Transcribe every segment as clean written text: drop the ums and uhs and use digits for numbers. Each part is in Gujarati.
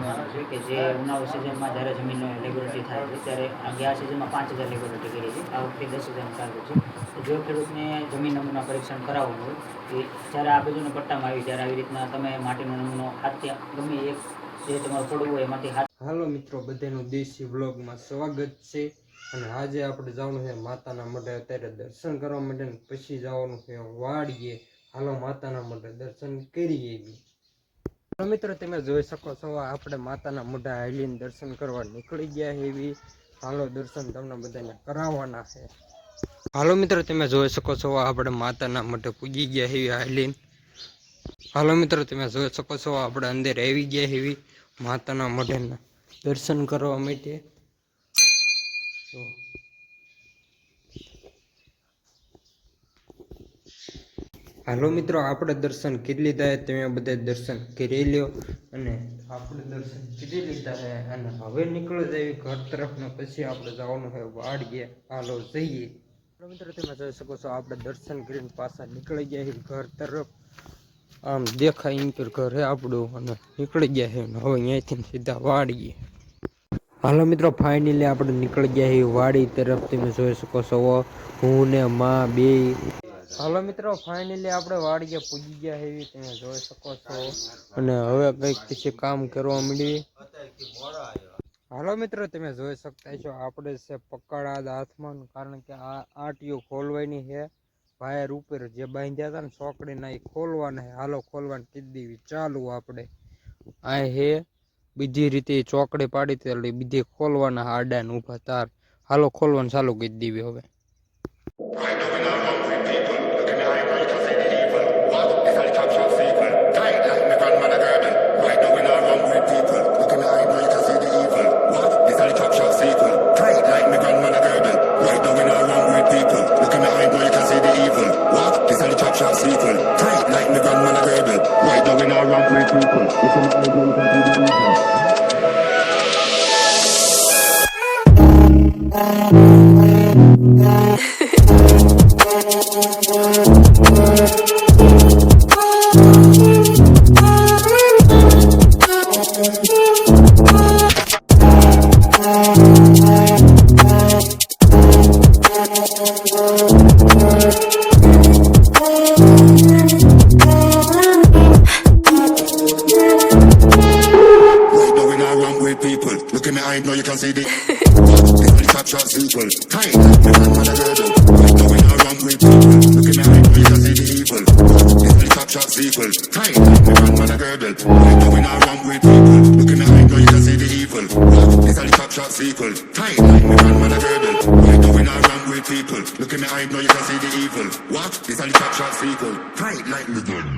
કરવાનો છે કે જે ઉનાળુ સિઝનમાં જ્યારે જમીનનો લેબોરેટરી થાય છે ત્યારે ગયા સિઝનમાં 5,000 લેબોરેટરી કરી હતી, આ વખતે 10,000 ચાલુ છે. જો ખેડૂતને જમીન નમૂના પરીક્ષણ કરાવવાનું હોય એ જ્યારે આ બાજુના પટ્ટામાં આવી ત્યારે આવી રીતના તમે માટીનો નમૂનો હાથથી ગમે એક જે તમારું પડવું હોય એમાંથી હાથ. હાલો મિત્રો, બધાનું દેશી બ્લોગમાં સ્વાગત છે. અને આજે આપણે જવાનું છે માતાના મઢે, અત્યારે દર્શન કરવા માટે, પછી જવાનું છે વાડીએ. હાલો માતાના મઢે દર્શન કરીએ. મિત્રો તમે જોઈ શકો છો આપણે માતાના મોઢા હાલીને દર્શન કરવા નીકળી ગયા એવી. હાલો દર્શન તમને બધાને કરાવવાના છે. હાલો મિત્રો તમે જોઈ શકો છો આપણે માતાના મઢે પૂગી ગયા એવી હાલીને. હાલો મિત્રો તમે જોઈ શકો છો આપણે અંદર આવી ગયા એવી માતાના મઢેના દર્શન કરવા માટે. હાલો મિત્રો આપણે દર્શન કરી લીધા, તમે બધા દર્શન કરી લ્યો. અને આપણે દર્શન કરી લીધા છે અને હવે નીકળી જાય ઘર તરફ ને પછી આપણે જવાનું છે વાડીએ. હાલો જઈએ. મિત્રો તમે જોઈ શકો છો આપણે દર્શન કરીને પાછા નીકળી ગયા ઘર તરફ. આમ દેખાય એમ ઘર છે આપણું અને નીકળી ગયા છે હવે અહીંયાથી સીધા વાડીએ. હાલો મિત્રો ફાઇનલી આપણે નીકળી ગયા છીએ વાડી તરફ. તમે જોઈ શકો છો હું ને માં બે. હાલો મિત્રો ફાઇનલી આપણે વાડીએ પૂજી ગયા એવી તમે જોઈ શકો છો. અને હવે કંઈક પછી કામ કરવા માંડીએ. હાલો મિત્રો તમે જોઈ શકતા છો આપણે છે પકડા હાથમાં, કારણ કે આ આટીઓ ખોલવાની છે. વાયર ઉપર જે બાંધ્યા હતા ને ચોકડીના એ ખોલવાના છે. હાલો ખોલવાની કીધી દેવી ચાલુ. આપણે આ હે બીજી રીતે ચોકડી પાડી એટલે બીજી ખોલવાના આડા ને ઊભા તાર. હાલો ખોલવાનું ચાલુ કરી દેવી હવે. I know you can see the top shot sequel. Tight like me grandmother girdle. Right now when I run with people. Look at me, I know you can see the evil. This is the top shot sequel. Tight like me grandmother girdle. Right now when I run with people. Look at me, I know you can see the evil. This is the top shot sequel. Tight like me grandmother girdle. Right now when I run with people. Look at me, I know you can see the evil. What? This is the top shot sequel. Tight like me girdle.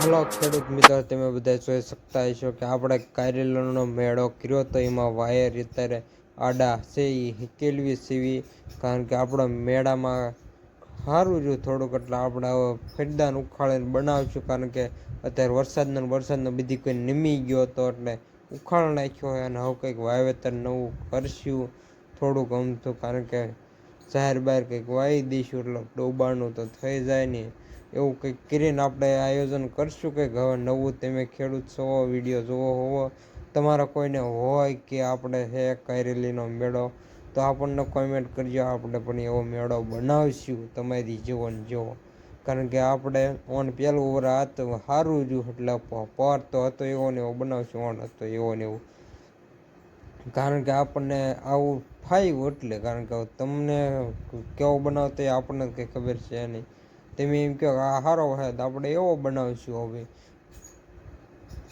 હાલો ખેડૂત મિત્રો તમે બધા જોઈ શકતા હશો કે આપણે કારેલાનો મેળો કર્યો તો એમાં વાયર અત્યારે આડા છે એ હિકેલવી સીવી, કારણ કે આપણા મેળામાં સારું રહ્યું થોડુંક એટલે આપણે હવે ફેરદાન ઉખાડીને બનાવશું, કારણ કે અત્યારે વરસાદનો બધી કોઈ નિમી ગયો હતો એટલે ઉખાડ નાખ્યો હોય અને હવે કંઈક વાવેતર નવું કરશું થોડુંક અમથું, કારણ કે જાહેર બહાર કંઈક વાવી દઈશું એટલે ડોબાણું તો થઈ જાય ને એવું કંઈક કરીને આપણે આયોજન કરશું કંઈક હવે નવું. તમે ખેડૂત છો, વિડીયો જોવો હોવો, તમારા કોઈને હોય કે આપણે હે કારેલીનો મેળો તો આપણને કોમેન્ટ કરજો, આપણે પણ એવો મેળો બનાવશું તમારી જીવન જેવો, કારણ કે આપણે ઓન પહેલું વરા હતું સારું રહ્યું એટલે પર તો હતો એવો ને એવો બનાવશું, ઓન હતો એવો ને એવું, કારણ કે આપણને આવું ફાવ્યું એટલે, કારણ કે તમને કેવો બનાવતો એ આપણને કંઈ ખબર છે નહીં, તમે એમ કહો આ સારો છે તો આપણે એવો બનાવીશું હવે.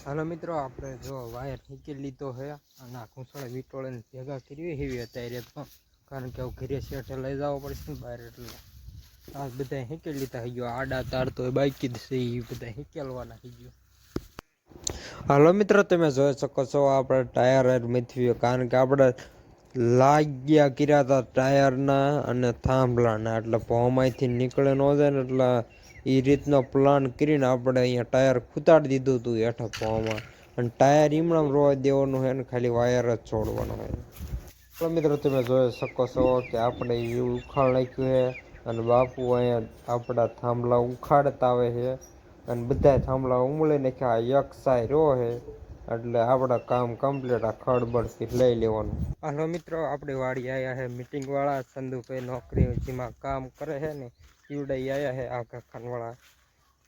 હાલો મિત્રો, આપણે જો વાયર ઠેકી લીધો છે અને આ ઘૂંસળે વીટોળીને ભેગા કરવી એવી અત્યારે તો, કારણ કે ઘરે શેઠે લઈ જવો પડશે ને બહાર, એટલે આ બધા હેંકેલ લીધા થઈ ગયો. આડા તાર તો બાકી જ છે, એ બધા હેંકેલવાના થઈ ગયો. હાલો મિત્રો, તમે જોઈ શકો છો આપણે ટાયર મેથવ્યું, કારણ કે આપણે લાગ્યા કર્યા હતા ટાયરના અને થાંભલાના, એટલે ભોમાંથી નીકળે ન જાય ને, એટલે એ રીતનો પ્લાન કરીને આપણે અહીંયા ટાયર ખૂતાડી દીધું હતું હેઠા ભોમાં, અને ટાયર ઈમણામ રોવા દેવાનું છે ને ખાલી વાયર જ છોડવાનો હોય. તો મિત્રો તમે જોઈ શકો છો કે આપણે એ ઉખાડ નાખ્યું છે અને બાપુ અહીંયા આપણા થાંભલા ઉખાડતા આવે છે અને બધા થાંભલા ઉમળી નાખ્યા. એક સાઈ રો છે એટલે આપણા કામ કમ્પ્લીટ. આ ખડબડથી લઈ લેવાનું. હાલો મિત્રો, આપણી વાડી આવ્યા છે મીટિંગ વાળા. સંધુભાઈ નોકરી જેમાં કામ કરે છે ને ઈવડે આવ્યા છે આખા ખાનવાળા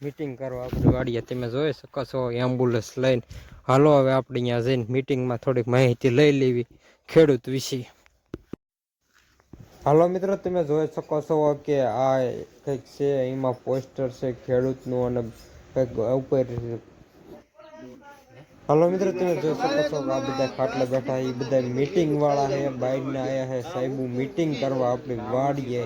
મીટિંગ કરવા આપણી વાડીએ. તમે જોઈ શકો છો એમ્બ્યુલન્સ લઈને. હાલો હવે આપણે અહીંયા જઈને મીટિંગમાં થોડીક માહિતી લઈ લેવી ખેડૂત વિશે. હાલો મિત્રો, તમે જોઈ શકો છો કે આ કંઈક છે, એમાં પોસ્ટર છે ખેડૂતનું અને કંઈક ઉપર. હાલો મિત્રો, તમે જોઈ શકો છો કે આ બધા ખાટલા બેઠા એ બધા મીટિંગ વાળા છે. બહારના આવ્યા છે સાહેબ મીટિંગ કરવા આપણી વાડીએ.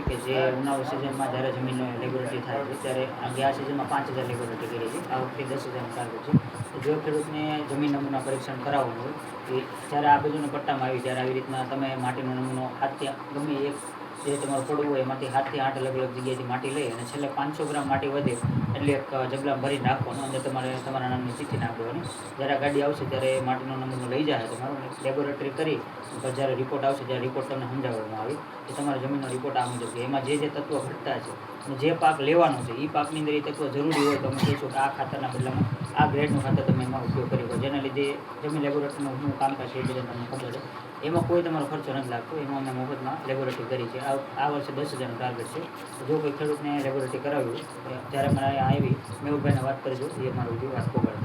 કે જે ઉનાળુ સિઝનમાં જ્યારે જમીનનો લેબોરેટરી થાય છે ત્યારે ગયા સિઝનમાં 5000 લેબોરેટરી કરી છે, આ વખતે 10,000 ટાર્ગેટ છે. જો ખેડૂતને જમીન નમૂના પરીક્ષણ કરાવવાનું હોય એ જ્યારે આ બાજુના પટ્ટામાં આવી ત્યારે આવી રીતના તમે માટીનો નમૂનો હાથથી ગમે એક જે તમારું પડવું હોય એમાંથી 7 થી 8 અલગ અલગ જગ્યાએથી માટી લઈ અને છેલ્લે 500 ગ્રામ માટી વધે એટલે એક જબલા ભરી નાખવાનું, અને તમારે તમારા નામની ચિઠ્ઠી નાખ દેવાની. જ્યારે ગાડી આવશે ત્યારે માટીનો નમૂનો લઈ જાય તમારું લેબોરેટરી કરી, જ્યારે રિપોર્ટ આવશે ત્યારે રિપોર્ટ તમને સમજાવવામાં આવે કે તમારા જમીનનો રિપોર્ટ આ મુજબ છે, એમાં જે જે તત્વો ઘટતા છે અને જે પાક લેવાનો છે એ પાકની અંદર એ તત્વો જરૂરી હોય તો અમે કહીશું કે આ ખાતરના બદલામાં આ ગ્રેડનું ખાતર તમે એમાં ઉપયોગ કરી શકો. જેના લીધે જમીન લેબોરેટરીનું શું કામકાજ છે એ બધા તમને ખબર છે. એમાં કોઈ તમારો ખર્ચો નથી લાગતો, એમાં અમે મફતમાં લેબોરેટરી કરી છે. આ વર્ષે 10,000નું ટાર્ગેટ છે. જો કોઈ ખેડૂતને લેબોરેટરી કરાવ્યું ત્યારે મને અહીંયા આવી મેહુલભાઈને વાત કરજો, એ મારું બી વાત ખબર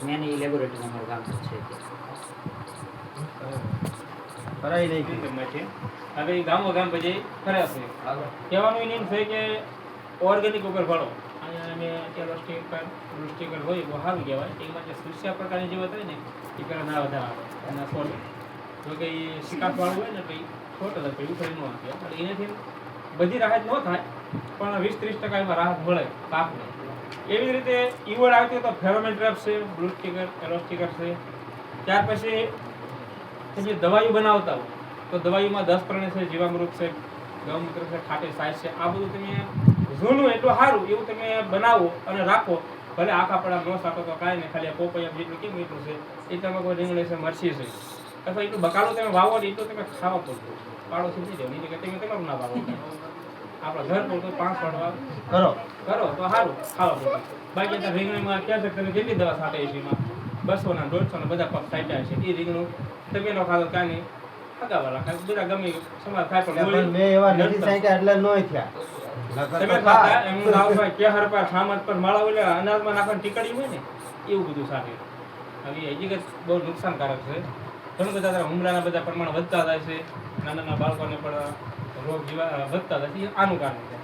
મેન એ લેબોરેટરીનું અમારું કામકાજ છે. કરાવી દઈ છે હવે ગામો ગામ પછી ફરે છે. કહેવાનું એમ છે કે ઓર્ગેનિક ઉપર ભણો. અહીંયા અમે અત્યારે સ્ટીકર હોય બહુ સારું કહેવાય. એમાં જે સુસ્યા પ્રકારની જીવત હોય ને એ પહેલાં ના વધારે આવે એના છોડ. જો કે એ શિકાસવાળું હોય ને તો એ છોટ જ પછી ઉખડી ન આપે, એટલે એનાથી બધી રાહત ન થાય પણ 20-30% એમાં રાહત મળે પાકને. એવી રીતે ઈવડ આવતી તો ફેરોમેન ટ્રેપ છે, બ્લુ સ્ટીકર, યલો સ્ટીકર છે. ત્યાર પછી તમે દવાઈઓ બનાવતા હોય તો દવાઈમાં 10 પ્રણે છે, જીવામૃત છે, ગૌમૂત્ર છે, ખાટી સાઈઝ છે. આ બધું તમે જૂનું એટલું સારું એવું તમે બનાવો અને રાખો. ભલે આખા પડા ન સાકો તો કાંઈ નહીં, ખાલી પોપૈયા જેટલું કેમ એટલું છે એ તમે કોઈ રીંગણી છે, મરચી છે, અથવા એટલું બકાલું તમે વાવો ને એટલું તમે ખાવા પડતું પાડો સમજી જાવ. નહીં કે તમે તમારું ના વાવો, આપણા ઘર પૂરતું 5 પડવા કરો તો સારું ખાવા પડતું. બાકી ત્યાં રીંગણીમાં ક્યાં છે તમે કેટલી દવા છાંટે છે, એમાં 200 ના 150 બધા પગ છાંટ્યા છે. એ રીંગણું તમે નો ખાતો કાંઈ નહીં, હગાવાલા ખાય બધા ગમે સમાજ થાય પણ મેં એવા નથી છાંટ્યા એટલે નો થયા. તમે ખાતા એમ લાવભાઈ કેહર પર સામત પર માળા ઓલા અનાજમાં નાખવાની ટીકડી હોય ને એવું બધું સાથે. હવે હકીકત બહુ નુકસાનકારક છે. ઘણું બધા હુમલાના બધા પ્રમાણ વધતા જાય છે, નાના નાના બાળકોને પણ રોગ જીવા વધતા જાય છે. આનું કારણ છે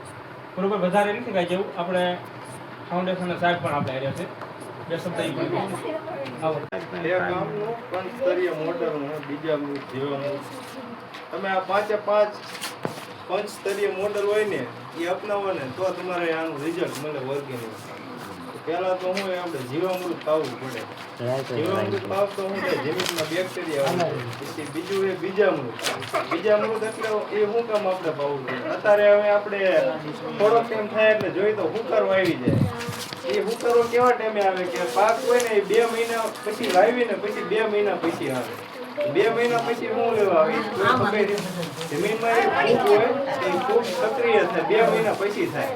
બરોબર. વધારે નથી કાંઈ જેવું આપણે ફાઉન્ડેશનના સાહેબ પણ આપણે આવ્યા છે. બે શબ્દ એ પણ ગામનું પંચસ્તરીય મોડલનું બીજામૃત, જીવામૃત, તમે આ 5 પંચસ્તરીય મોડલ હોય ને એ અપનાવો ને તો તમારે આનું રિઝલ્ટ મળે ઓર્ગેનિક. પહેલા તો હું આપણે જીવામૃત પાવવું પડે. જીવામૃત પાવ તો હું થાય જમીનમાં બેક્ટેરિયા આવે. પછી બીજું એ બીજામૃત. બીજામૃત એટલે એ શું કામ આપણે પાવવું પડે. અત્યારે હવે આપણે થોડો ટાઈમ થાય એટલે જોઈ તો હુંકારો આવી જાય. એ હુંકારો કેવા ટાઈમે આવે કે પાક હોય ને એ 2 મહિના પછી વાવી ને પછી 2 મહિના પછી આવે. 2 મહિના પછી શું લેવા આવે જમીનમાં એ ફૂગ હોય એ ફૂગ સક્રિય થાય 2 મહિના પછી થાય.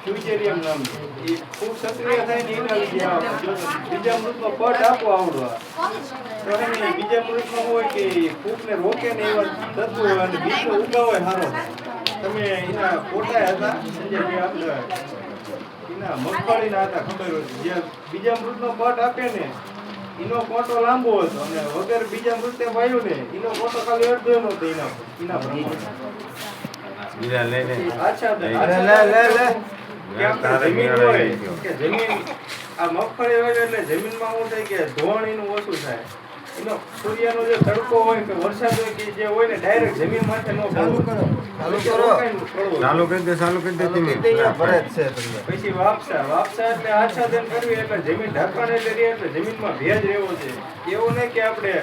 ફ્યુચેરિયમ નામનું એ ફૂગ સક્રિય થાય ને એના લીધે આવે. જો બીજા મૃતનો પટ આપો આવડવા તો એને બીજા મૃતમાં હોય કે ફૂગને રોકે ને એવા તત્વો હોય અને બીજો ઉગાવે સારો. તમે એના ફોટા હતા સંજય આપણે એના મગફળીના હતા ખબર હોય, જે બીજા મૃતનો પટ આપે ને એનો કોટો લાંબો હતો અને વગર બીજા મૃતે વાયું ને એનો કોટો ખાલી અડધો હતો એના પ્રમાણે. પછી આચ્છાદન. લે, કે આપણે જમીન હોય કે જમીન આ મગફળી હોય એટલે જમીનમાં શું થાય કે ધોવાણ એનું ઓછું થાય. એનો સૂર્યનો જે તડકો હોય કે વરસાદ હોય કે જે હોય ને ડાયરેક્ટ જમીન માથે ન પડે. ચાલુ કરી દે ભરે જ છે તમને. પછી વાપસા એટલે આચ્છાદન કરવી એટલે જમીન ઢાંકણ એટલે રહે એટલે જમીનમાં ભેજ રહેવો છે. એવું નહીં કે આપણે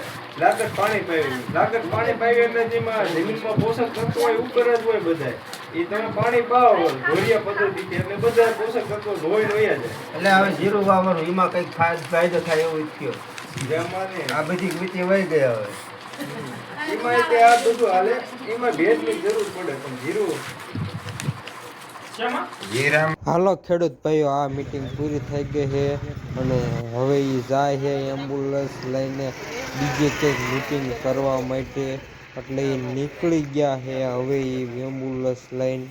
લાગત પાણી પાવી એટલે જેમાં જમીનમાં પોષક તત્વો હોય ઉપર જ હોય બધા. એ તમે પાણી પાવો ધોરિયા પદ્ધતિથી એટલે બધા પોષક તત્વો ધોઈ રહ્યા જાય. એટલે હવે જીરું વાવવાનું એમાં કઈક ફાયદો થાય એવું થયો. જેમાં ને આ બધી વીટી વહી ગઈ હવે. એમાં તે આ બધું હાલે એમાં ભેજની જરૂર પડે પણ જીરું શેમાં હાલો ખેડૂત ભાઈઓ, આ મીટિંગ પૂરી થઈ ગઈ છે અને હવે એ જાય છે એમ્બ્યુલન્સ લઈને બીજે કંઈક મીટિંગ કરવા માટે. એટલે એ નીકળી ગયા છે હવે એ એમ્બ્યુલન્સ લઈને.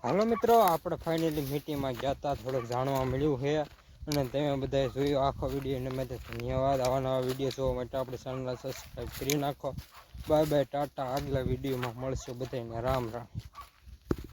હાલો મિત્રો, આપણે ફાઇનલી મીટિંગમાં ગયા હતા, થોડુંક જાણવા મળ્યું છે અને તમે બધાએ જોયું આખો વિડીયો. એને માટે ધન્યવાદ. આવા નવા વિડીયો જોવા માટે આપણે ચેનલને સબસ્ક્રાઈબ કરી નાખો. Bye bye, Tata. આગલા વિડીયોમાં મળશું. બધાને રામ રામ.